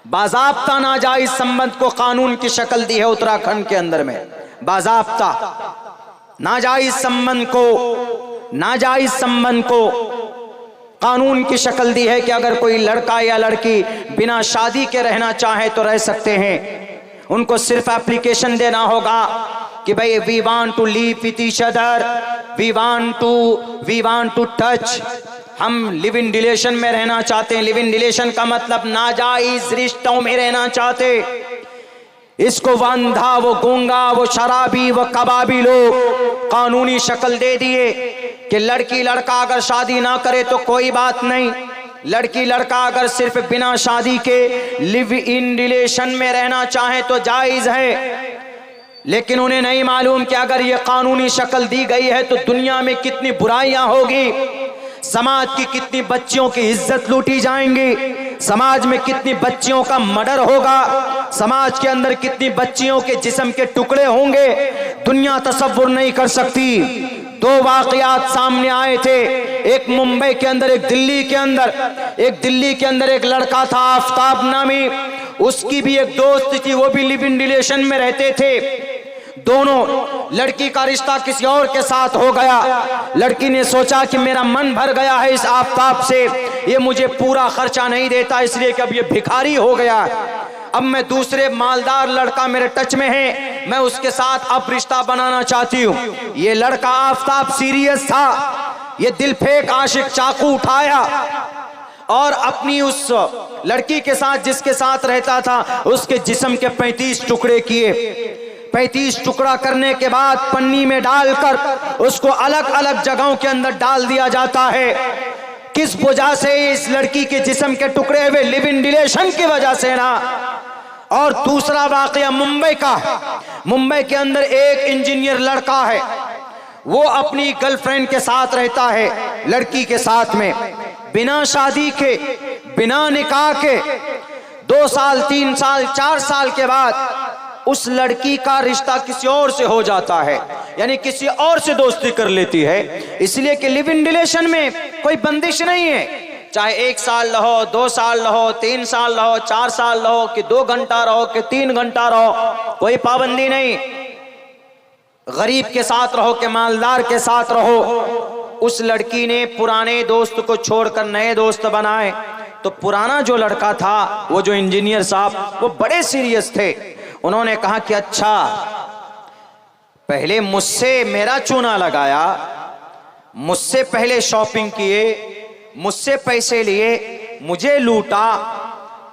बाज़ाब्ता नाजायज संबंध को कानून की शक्ल दी है उत्तराखंड के अंदर में। बाज़ाब्ता नाजायज संबंध को कानून की शक्ल दी है कि अगर कोई लड़का या लड़की बिना शादी के रहना चाहे तो रह सकते हैं। उनको सिर्फ एप्लीकेशन देना होगा कि भाई we want to live with each other, we want to touch, हम लिव इन रिलेशन में रहना चाहते हैं। लिव इन रिलेशन का मतलब नाजायज रिश्तों में रहना चाहते। इसको वो अंधा, वो गूंगा, वो शराबी, वो कबाबी लोग कानूनी शक्ल दे दिए कि लड़की लड़का अगर शादी ना करे तो कोई बात नहीं, लड़की लड़का अगर सिर्फ बिना शादी के लिव इन रिलेशन में रहना चाहे तो जायज है। लेकिन उन्हें नहीं मालूम कि अगर ये कानूनी शक्ल दी गई है तो दुनिया में कितनी बुराइयां होगी, समाज की कितनी बच्चियों की इज्जत लूटी जाएंगी, समाज में कितनी बच्चियों का मर्डर होगा, समाज के अंदर कितनी बच्चियों के जिस्म के टुकड़े होंगे, दुनिया तसव्वुर नहीं कर सकती। दो वाकयात सामने आए थे, एक मुंबई के अंदर, एक दिल्ली के अंदर। एक दिल्ली के अंदर एक लड़का था आफताब नामी, उसकी भी एक दोस्त थी, वो भी लिव इन रिलेशन में रहते थे। दोनों, लड़की का रिश्ता किसी और के साथ हो गया। लड़की ने सोचा कि मेरा मन भर गया है इस आफताब से, ये मुझे पूरा खर्चा नहीं देता, इसलिए कि अब ये भिखारी हो गया, अब मैं दूसरे मालदार लड़का मेरे टच में है, मैं उसके साथ अब रिश्ता बनाना चाहती हूँ। ये लड़का आफताब सीरियस था, ये दिल फेंक आशिक चाकू उठाया और अपनी उस लड़की के साथ जिसके साथ रहता था उसके जिस्म के 35 टुकड़े किए। 35 टुकड़ा करने के बाद पन्नी में डालकर उसको अलग अलग जगहों के अंदर डाल दिया जाता है। किस वजह से? इस लड़की के जिस्म के टुकड़े हुए लिव इन रिलेशन की वजह से ना। और दूसरा वाकया मुंबई का, मुंबई के अंदर एक इंजीनियर लड़का है, वो अपनी गर्लफ्रेंड के साथ रहता है, लड़की के साथ में, बिना शादी के, बिना निकाह के। 2 साल, 3 साल, 4 साल के बाद उस लड़की का रिश्ता किसी और से हो जाता है, यानी किसी और से दोस्ती कर लेती है, इसलिए कि लिव इन रिलेशन में कोई बंदिश नहीं है। चाहे 1 साल रहो, 2 साल रहो, 3 साल रहो, 4 साल रहो, कि 2 घंटा रहो, कि 3 घंटा रहो, कोई पाबंदी नहीं। गरीब के साथ रहो कि मालदार के साथ रहो। उस लड़की ने पुराने दोस्त को छोड़कर नए दोस्त बनाए, तो पुराना जो लड़का था, वो जो इंजीनियर साहब, वो बड़े सीरियस थे। उन्होंने कहा कि अच्छा, पहले मुझसे मेरा चूना लगाया, मुझसे पहले शॉपिंग किए, मुझसे पैसे लिए, मुझे लूटा,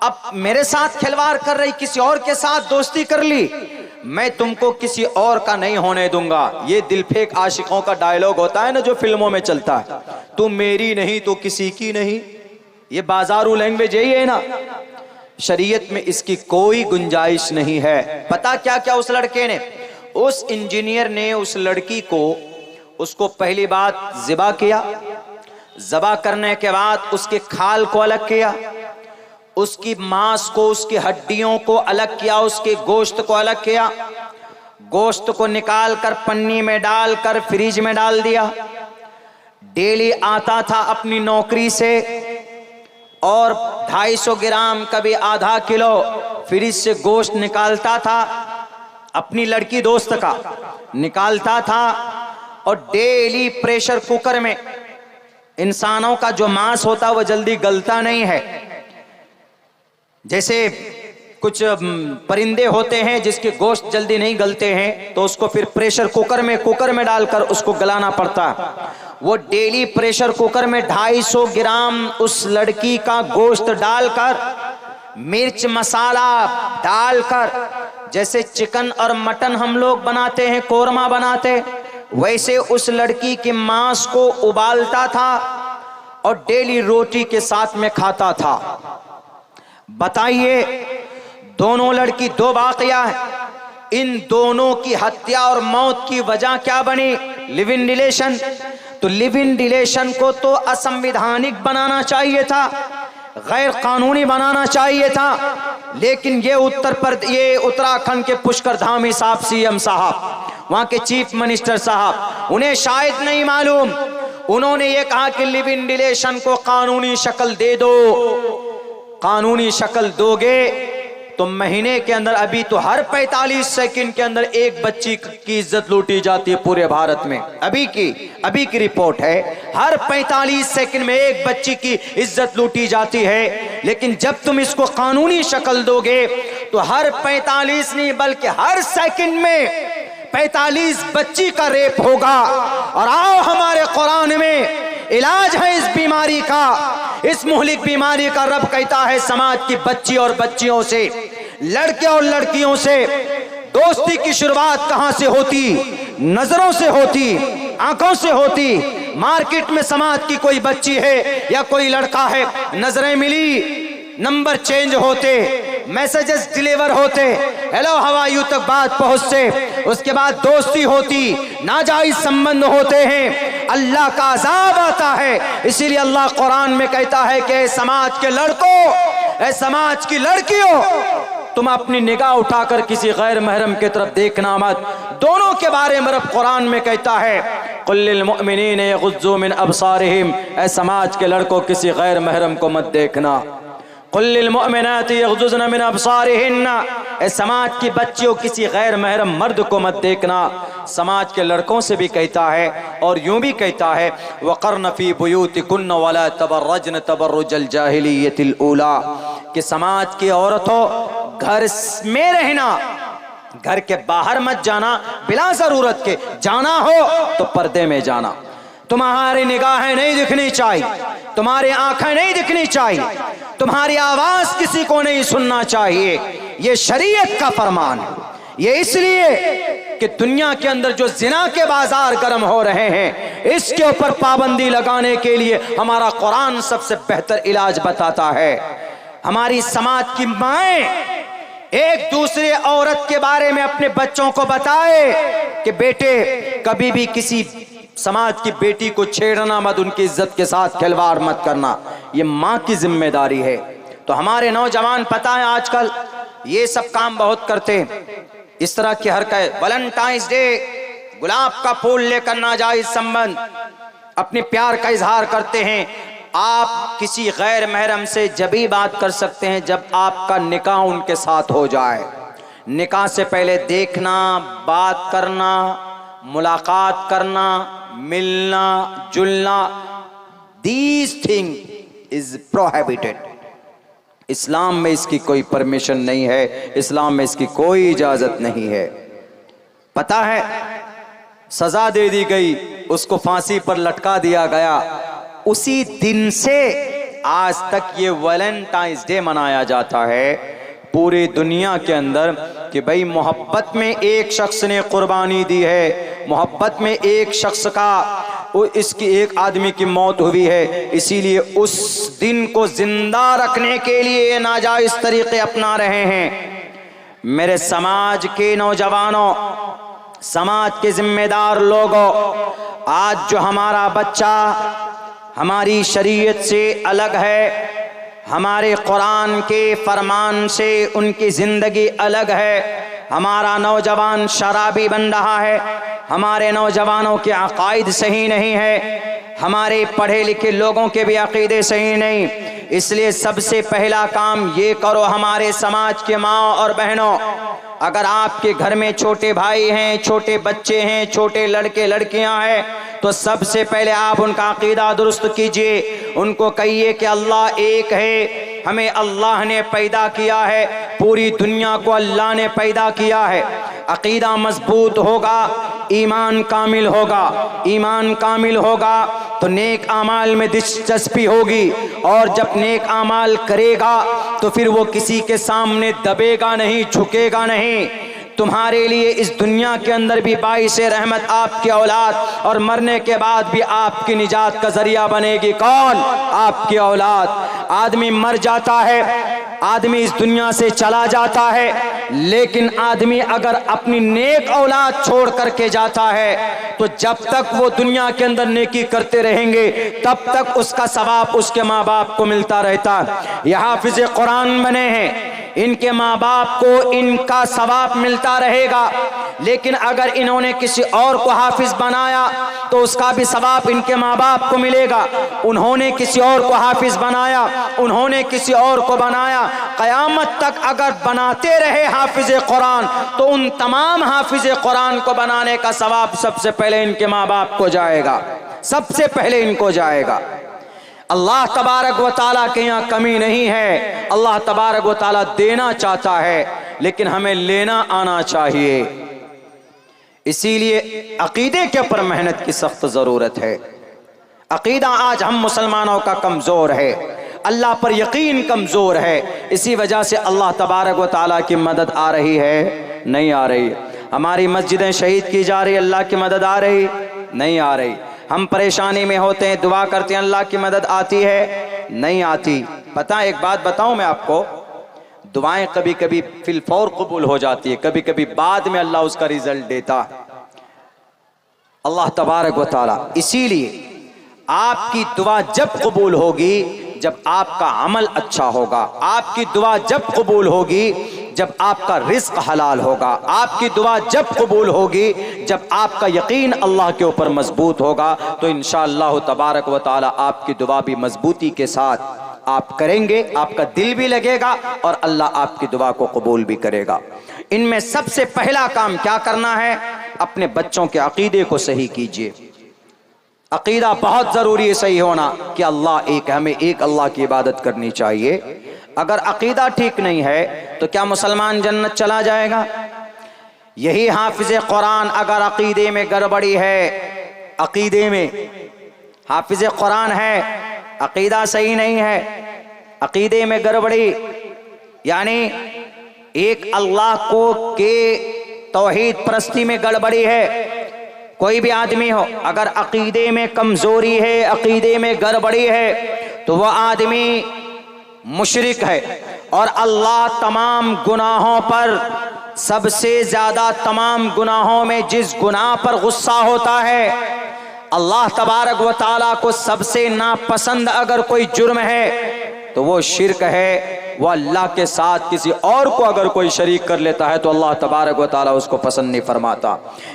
अब मेरे साथ खिलवाड़ कर रही, किसी और के साथ दोस्ती कर ली, मैं तुमको किसी और का नहीं होने दूंगा। ये दिलफेक आशिकों का डायलॉग होता है ना, जो फिल्मों में चलता है, तुम मेरी नहीं तो किसी की नहीं, ये बाजारू लैंग्वेज यही है ना। शरीयत में इसकी कोई गुंजाइश नहीं है। पता क्या क्या उस लड़के ने, उस इंजीनियर ने उस लड़की को, उसको पहली बात ज़िबा किया, ज़बा करने के बाद उसके खाल को अलग किया, उसकी मांस को, उसकी हड्डियों को अलग किया, उसके गोश्त को अलग किया, गोश्त को निकाल कर पन्नी में डालकर फ्रिज में डाल दिया। डेली आता था अपनी नौकरी से और 250 ग्राम, कभी आधा किलो फ्रिज से गोश्त निकालता था, अपनी लड़की दोस्त का निकालता था, और डेली प्रेशर कुकर में, इंसानों का जो मांस होता है वो जल्दी गलता नहीं है, जैसे कुछ परिंदे होते हैं जिसके गोश्त जल्दी नहीं गलते हैं, तो उसको फिर प्रेशर कुकर में डालकर उसको गलाना पड़ता है। वो डेली प्रेशर कुकर में 250 ग्राम उस लड़की का गोश्त डालकर, मिर्च मसाला डालकर, जैसे चिकन और मटन हम लोग बनाते हैं, कोरमा बनाते, वैसे उस लड़की के मांस को उबालता था और डेली रोटी के साथ में खाता था। बताइए, दोनों लड़की, 2 वाकया है, इन दोनों की हत्या और मौत की वजह क्या बनी? Live in relation. तो लिव इन रिलेशन को तो असंवैधानिक बनाना चाहिए था, गैर कानूनी बनाना चाहिए था, लेकिन ये उत्तराखंड के पुष्कर धामी साहब, सीएम साहब, वहां के चीफ मिनिस्टर साहब, उन्हें शायद नहीं मालूम, उन्होंने ये कहा कि लिव इन रिलेशन को कानूनी शक्ल दे दो। कानूनी शक्ल दोगे तो महीने के अंदर, अभी तो हर 45 सेकंड के अंदर एक बच्ची की इज्जत लूटी जाती है पूरे भारत में। अभी की रिपोर्ट है, हर 45 सेकंड में एक बच्ची की इज्जत लूटी जाती है। लेकिन जब तुम इसको कानूनी शक्ल दोगे तो हर 45 नहीं बल्कि हर सेकंड में 45 बच्ची का रेप होगा। और आओ, हमारे कुरान में इलाज है इस बीमारी का, इस मुहलिक बीमारी का। रब कहता है समाज की बच्ची और बच्चियों से, लड़के और लड़कियों से दोस्ती की शुरुआत कहां से होती? नजरों से होती, आंखों से होती। मार्केट में समाज की कोई बच्ची है या कोई लड़का है, नजरें मिली, नंबर चेंज होते, मैसेजेस डिलीवर होते, हेलो हाउ आर यू तक बात पहुंचते, उसके बाद दोस्ती होती, नाजायज संबंध होते हैं, अल्लाह का अज़ाब आता है। इसीलिए अल्लाह कुरान में कहता है कि समाज के लड़कों, समाज की लड़कियों, तुम अपनी निगाह उठाकर किसी गैर महरम की तरफ देखना मत। दोनों के बारे में रब कुरान में कहता है, कुल लिल मुअमिनीना यग़ुज़्ज़ू मिन अबसारिहिम, ऐ समाज के लड़कों किसी गैर महरम को मत देखना। कुल लिल मुअमिनाति यग़ुज़्ज़ुना मिन अबसारिहिन्ना, ऐ समाज की बच्चियों किसी गैर महरम मर्द को मत देखना। समाज के लड़कों से भी कहता है और यूं भी कहता है, वक़र्न फ़ी बुयूतिकुन्न वला तबर्रजन तबर्रुजल जाहिलिय्यतिल ऊला, कि समाज की औरतों घर में रहना, घर के बाहर मत जाना, बिला जरूरत के जाना हो तो पर्दे में जाना। तुम्हारी निगाहें नहीं दिखनी चाहिए, तुम्हारी आंखें नहीं दिखनी चाहिए, तुम्हारी आवाज किसी को नहीं सुनना चाहिए। ये शरीयत का फरमान है। ये इसलिए कि दुनिया के अंदर जो जिना के बाजार गर्म हो रहे हैं, इसके ऊपर पाबंदी लगाने के लिए हमारा कुरान सबसे बेहतर इलाज बताता है। हमारी समाज की माएं एक दूसरे औरत के बारे में अपने बच्चों को बताए कि बेटे कभी भी किसी समाज की बेटी को छेड़ना मत, उनकी इज्जत के साथ खिलवाड़ मत करना, ये माँ की जिम्मेदारी है। तो हमारे नौजवान पता है आजकल ये सब काम बहुत करते हैं, इस तरह की हरकत, वैलेंटाइंस डे, गुलाब का फूल लेकर नाजायज संबंध, अपने प्यार का इजहार करते हैं। आप किसी गैर महरम से जब ही बात कर सकते हैं जब आपका निकाह उनके साथ हो जाए। निकाह से पहले देखना, बात करना, मुलाकात करना, मिलना जुलना, दीज थिंग इज प्रोहिबिटेड। इस्लाम में इसकी कोई परमिशन नहीं है, इस्लाम में इसकी कोई इजाजत नहीं है। पता है सजा दे दी गई, उसको फांसी पर लटका दिया गया। उसी दिन से आज तक ये वैलेंटाइंस डे मनाया जाता है पूरी दुनिया के अंदर कि भाई मोहब्बत में एक शख्स ने कुर्बानी दी है, मोहब्बत में एक शख्स का, इसकी एक आदमी की मौत हुई है, इसीलिए उस दिन को जिंदा रखने के लिए ये नाजायज तरीके अपना रहे हैं। मेरे समाज के नौजवानों, समाज के जिम्मेदार लोगों, आज जो हमारा बच्चा हमारी शरीयत से अलग है, हमारे कुरान के फरमान से उनकी जिंदगी अलग है, हमारा नौजवान शराबी बन रहा है, हमारे नौजवानों के अकायद सही नहीं है, हमारे पढ़े लिखे लोगों के भी अकीदे सही नहीं। इसलिए सबसे पहला काम ये करो हमारे समाज के माँ और बहनों, अगर आपके घर में छोटे भाई हैं, छोटे बच्चे हैं, छोटे लड़के लड़कियां हैं, तो सबसे पहले आप उनका अकीदा दुरुस्त कीजिए। उनको कहिए कि अल्लाह एक है, हमें अल्लाह ने पैदा किया है, पूरी दुनिया को अल्लाह ने पैदा किया है। अकीदा मजबूत होगा, ईमान कामिल होगा, ईमान कामिल होगा तो नेक आमाल में दिलचस्पी होगी, और जब नेक आमाल करेगा तो फिर वो किसी के सामने दबेगा नहीं, झुकेगा नहीं। तुम्हारे लिए इस दुनिया के अंदर भी बाइसे रहमत आपकी औलाद, और मरने के बाद भी आपकी निजात का जरिया बनेगी। कौन? आपकी औलाद। आदमी मर जाता है, आदमी इस दुनिया से चला जाता है, लेकिन आदमी अगर अपनी नेक औलाद छोड़ करके जाता है तो जब तक वो दुनिया के अंदर नेकी करते रहेंगे तब तक उसका सवाब उसके माँ बाप को मिलता रहता है। ये हाफिज़ कुरान बने हैं, इनके माँ बाप को इनका सवाब मिलता रहेगा, लेकिन अगर इन्होंने किसी और को हाफिज बनाया तो उसका भी सवाब इनके माँ बाप को मिलेगा। उन्होंने किसी और को हाफिज बनाया, उन्होंने किसी और को बनाया, क़यामत तक अगर बनाते रहे हाफिज कुरान तो उन तमाम हाफिज कुरान को बनाने का सवाब सबसे पहले इनके माँ बाप को जाएगा, सबसे पहले इनको जाएगा। अल्लाह तबारक व ताला के यहाँ कमी नहीं है। अल्लाह तबारक व ताला देना चाहता है, लेकिन हमें लेना आना चाहिए। इसीलिए अकीदे के ऊपर मेहनत की सख्त ज़रूरत है। अकीदा आज हम मुसलमानों का कमज़ोर है, अल्लाह पर यकीन कमज़ोर है। इसी वजह से अल्लाह तबारक व ताला की मदद आ रही है, नहीं आ रही। हमारी मस्जिदें शहीद की जा रही, अल्लाह की मदद आ रही, नहीं आ रही। हम परेशानी में होते हैं, दुआ करते हैं, अल्लाह की मदद आती है, नहीं आती। पता है, एक बात बताऊं मैं आपको, दुआएं कभी कभी फिल फौर कबूल हो जाती है, कभी कभी बाद में अल्लाह उसका रिजल्ट देता है, अल्लाह तबारक व ताला। इसीलिए आपकी दुआ जब कबूल होगी जब आपका अमल अच्छा होगा, आपकी दुआ जब कबूल होगी जब आपका रिस्क हलाल होगा, आपकी दुआ जब कबूल होगी जब आपका यकीन अल्लाह के ऊपर मजबूत होगा। तो इंशाअल्लाह तबारक व ताला आपकी दुआ भी मजबूती के साथ आप करेंगे, आपका दिल भी लगेगा और अल्लाह आपकी दुआ को कबूल भी करेगा। इनमें सबसे पहला काम क्या करना है? अपने बच्चों के अकीदे को सही कीजिए। अकीदा बहुत ज़रूरी है सही होना कि अल्लाह एक, हमें एक अल्लाह की इबादत करनी चाहिए। अगर अकीदा ठीक नहीं है तो क्या मुसलमान जन्नत चला जाएगा? यही हाफिज कुरान अगर अकीदे में गड़बड़ी है, अकीदे में हाफिज कुरान है, अकीदा सही नहीं है, अकीदे में गड़बड़ी, यानी एक अल्लाह को के तौहीद परस्ती में गड़बड़ी है। कोई भी आदमी हो, अगर अकीदे में कमजोरी है, अकीदे में गड़बड़ी है, तो वह आदमी मुशरिक है। और अल्लाह तमाम गुनाहों पर सबसे ज्यादा, तमाम गुनाहों में जिस गुनाह पर गुस्सा होता है, अल्लाह तबारक व ताला को सबसे नापसंद अगर कोई जुर्म है तो वो शिर्क है। वो अल्लाह के साथ किसी और को अगर कोई शरीक कर लेता है तो अल्लाह तबारक व ताला उसको पसंद नहीं फरमाता।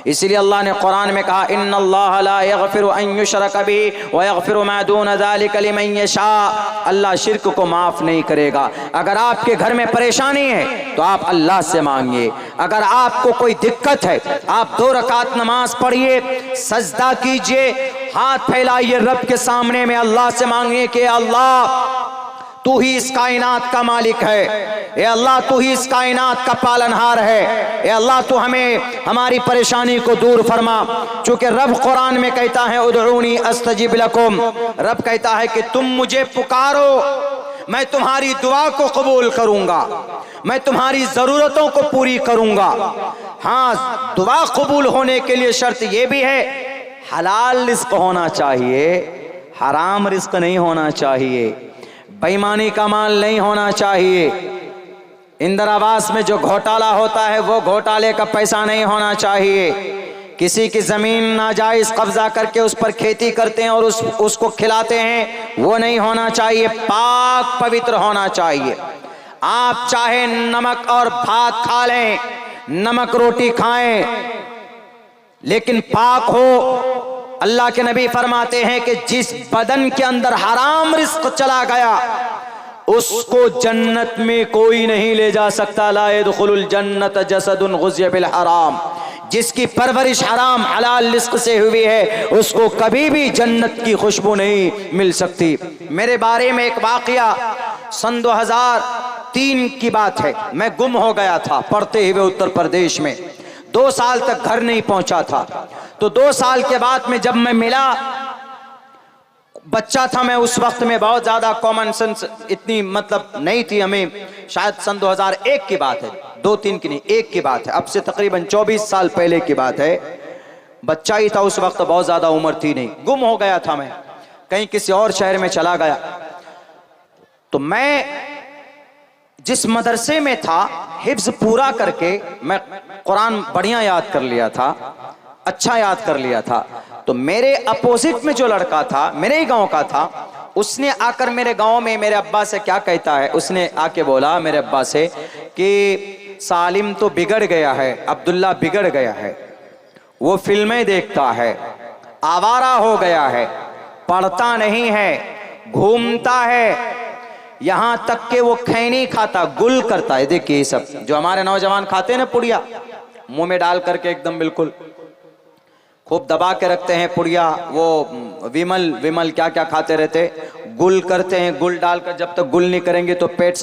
इसीलिए अल्लाह ने कुरान में कहा, इन्नल्लाह ला यगफिरु अन युशरक बिही व यगफिरु मा दून ज़ालिका लिमन यशा। अल्लाह शिर्क को माफ़ नहीं करेगा। अगर आपके घर में परेशानी है तो आप अल्लाह से मांगिए। अगर आपको कोई दिक्कत है, आप 2 रकात नमाज पढ़िए, सजदा कीजिए, हाथ फैलाइए रब के सामने में, अल्लाह से मांगिए कि अल्लाह तू ही इस कायनात का मालिक है, ए अल्लाह तू ही इस कायनात का पालनहार है, ए अल्लाह तू हमें हमारी परेशानी को दूर फरमा। चूंकि रब कुरान में कहता है, उदऊनी अस्तजिब लकुम, रब कहता है कि तुम मुझे पुकारो, मैं तुम्हारी दुआ को कबूल करूंगा, मैं तुम्हारी जरूरतों को पूरी करूंगा। हाँ, दुआ कबूल होने के लिए शर्त यह भी है, हलाल रिस्क होना चाहिए, हराम रिस्क नहीं होना चाहिए, बेईमानी का माल नहीं होना चाहिए। इंदिरा आवास में जो घोटाला होता है वो घोटाले का पैसा नहीं होना चाहिए। किसी की जमीन नाजायज कब्जा करके उस पर खेती करते हैं और उसको खिलाते हैं, वो नहीं होना चाहिए। पाक पवित्र होना चाहिए। आप चाहे नमक और भात खा लें, नमक रोटी खाएं, लेकिन पाक हो। अल्लाह के नबी फरमाते हैं कि जिस बदन के अंदर हराम रिस्क चला गया उसको जन्नत में कोई नहीं ले जा सकता। ला यदखुलुल जन्नत जसदुन गुज़िया बिल हराम, जिसकी परवरिश हराम हलाल रिस्क से हुई है उसको कभी भी जन्नत की खुशबू नहीं मिल सकती। मेरे बारे में एक वाकया सन 2003 की बात है। मैं गुम हो गया था पढ़ते हुए उत्तर प्रदेश में, 2 साल तक घर नहीं पहुंचा था। तो 2 साल के बाद में जब मैं मिला, बच्चा था मैं उस वक्त में, बहुत ज्यादा कॉमन सेंस इतनी मतलब नहीं थी हमें। शायद सन 2001 की बात है, 2-3 की नहीं, 1 की बात है, अब से तकरीबन 24 साल पहले की बात है। बच्चा ही था उस वक्त, बहुत ज्यादा उम्र थी नहीं। गुम हो गया था मैं, कहीं किसी और शहर में चला गया। तो मैं जिस मदरसे में था, हिफ्ज पूरा करके मैं कुरान बढ़िया याद कर लिया था, अच्छा याद कर लिया था। तो मेरे अपोजिट में जो लड़का था, मेरे ही गांव का था, उसने आकर मेरे गांव में मेरे अब्बा से क्या कहता है, उसने आके बोला मेरे अब्बा से कि सालिम तो बिगड़ गया है, अब्दुल्ला बिगड़ गया है, वो फिल्में देखता है, आवारा हो गया है, पढ़ता नहीं है, घूमता है, यहां तक कि वो खैनी खाता, गुल करता है। देखिए ये सब जो हमारे नौजवान खाते हैं ना पुड़िया, मुंह में डाल करके एकदम बिल्कुल खूब दबा के रखते हैं पुड़िया, वो विमल विमल क्या क्या खाते रहते, गुल करते हैं, गुल डालकर जब तक गुल नहीं करेंगे तो पेट